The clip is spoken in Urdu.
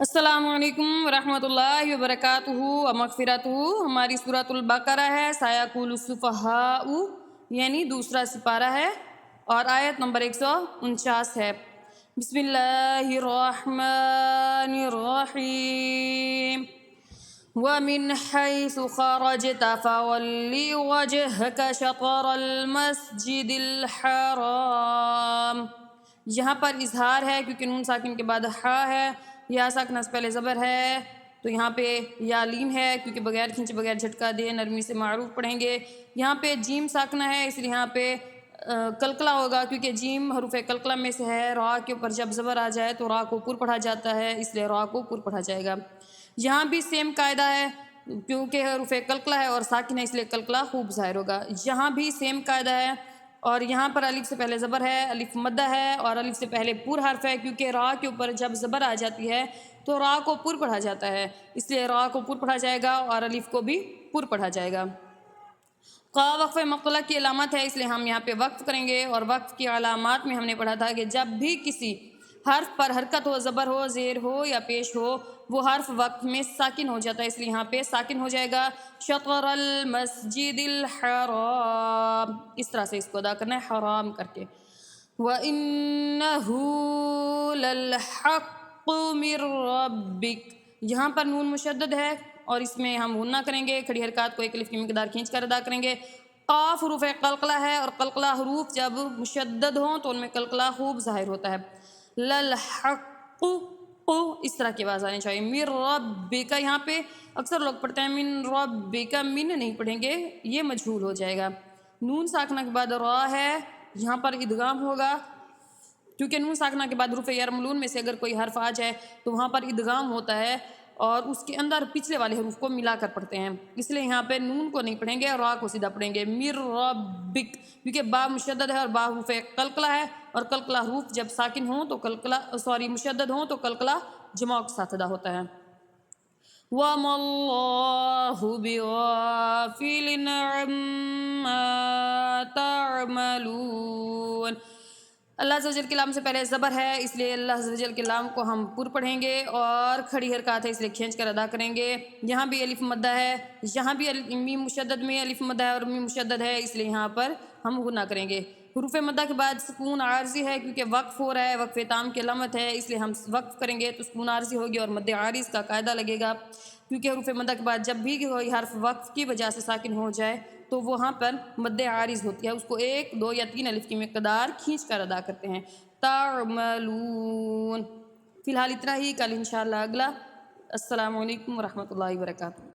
السلام علیکم ورحمۃ اللہ وبرکاتہ و مغفرتہ۔ ہماری سورۃ البقرہ ہے، سیقول السفہاء یعنی دوسرا سپارہ ہے اور آیت نمبر 149 ہے۔ بسم اللہ الرحمن الرحیم۔ وَمِنْ حَيْثُ خَرَجْتَ فَوَلِّ وَجْهَكَ شَطْرَ الْمَسْجِدِ الْحَرَامِ۔ یہاں پر اظہار ہے کیونکہ نون ساکن کے بعد ہا ہے، یا ساکنہ سے پہلے زبر ہے، تو یہاں پہ یا لیم ہے کیونکہ بغیر کھنچے بغیر جھٹکا دے نرمی سے معروف پڑھیں گے۔ یہاں پہ جیم ساکنہ ہے اس لیے یہاں پہ قلقلہ ہوگا، کیونکہ جیم حروف قلقلہ میں سے ہے۔ را کے اوپر جب زبر آ جائے تو را کو پر پڑھا جاتا ہے، اس لیے را کو پر پڑھا جائے گا۔ یہاں بھی سیم قاعدہ ہے، کیونکہ حروف قلقلہ ہے اور ساکن ہے اس لیے قلقلہ خوب ظاہر ہوگا۔ یہاں بھی سیم قاعدہ ہے، اور یہاں پر الف سے پہلے زبر ہے، الف مدہ ہے، اور الف سے پہلے پر حرف ہے، کیونکہ را کے اوپر جب زبر آ جاتی ہے تو را کو پر پڑھا جاتا ہے، اس لیے را کو پر پڑھا جائے گا اور الف کو بھی پر پڑھا جائے گا۔ قا وقف مقطوعہ کی علامت ہے، اس لیے ہم یہاں پہ وقف کریں گے، اور وقف کی علامات میں ہم نے پڑھا تھا کہ جب بھی کسی حرف پر حرکت ہو، زبر ہو، زیر ہو یا پیش ہو، وہ حرف وقف میں ساکن ہو جاتا ہے، اس لیے یہاں پہ ساکن ہو جائے گا۔ شطر المسجد الحرام، اس طرح سے اس کو ادا کرنا ہے حرام کر کے۔ وَإِنَّهُ لَلْحَقُّ مِن رَبِّكَ، یہاں پر نون مشدد ہے اور اس میں ہم غنہ کریں گے، کھڑی حرکات کو ایک الف کی مقدار کھینچ کر ادا کریں گے۔ قاف حروف قلقلہ ہے، اور قلقلہ حروف جب مشدد ہوں تو ان میں قلقلہ خوب ظاہر ہوتا ہے۔ للحق، اس طرح کی آواز آنی چاہیے۔ من ربک، یہاں پہ اکثر لوگ پڑھتے ہیں من ربک، من نہیں پڑھیں گے، یہ مجہول ہو جائے گا۔ نون ساکنہ کے بعد را ہے، یہاں پر ادغام ہوگا، کیونکہ نون ساکنہ کے بعد حروف یرملون میں سے اگر کوئی حرف آ جائے تو وہاں پر ادغام ہوتا ہے اور اس کے اندر پچھلے والے حروف کو ملا کر پڑھتے ہیں، اس لیے یہاں پہ نون کو نہیں پڑھیں گے اور را کو سیدھا پڑھیں گے۔ من ربک، کیونکہ با مشدد ہے اور با حروف قلقلہ ہے، اور قلقلہ حروف جب ساکن ہوں تو مشدد ہوں تو قلقلہ جماع کے ساتھ ادا ہوتا ہے۔ وَمَا اللَّهُ بِغَافِلٍ عَمَّا تَعْمَلُونَ۔ اللہ عز و جل کے لام سے پہلے زبر ہے، اس لیے اللہ عز و جل کے لام کو ہم پر پڑھیں گے، اور کھڑی حرکات ہے اس لیے کھینچ کر ادا کریں گے۔ یہاں بھی الف مدہ ہے، یہاں بھی میم مشدد میں الف مدہ ہے اور میم مشدد ہے، اس لیے یہاں پر ہم غنہ کریں گے۔ حروف مدہ کے بعد سکون عارضی ہے، کیونکہ وقف ہو رہا ہے، وقف تام کی علامت ہے، اس لیے ہم وقف کریں گے تو سکون عارضی ہوگی اور مد عارض کا قاعدہ لگے گا، کیونکہ حروف مدہ کے بعد جب بھی کوئی حرف وقف کی وجہ سے ساکن ہو جائے تو وہاں پر مد عارض ہوتی ہے، اس کو 1، 2 یا 3 الف کی مقدار کھینچ کر ادا کرتے ہیں۔ تعملون۔ فی الحال اتنا ہی، کل انشاءاللہ اگلا۔ السلام علیکم ورحمۃ اللہ وبرکاتہ۔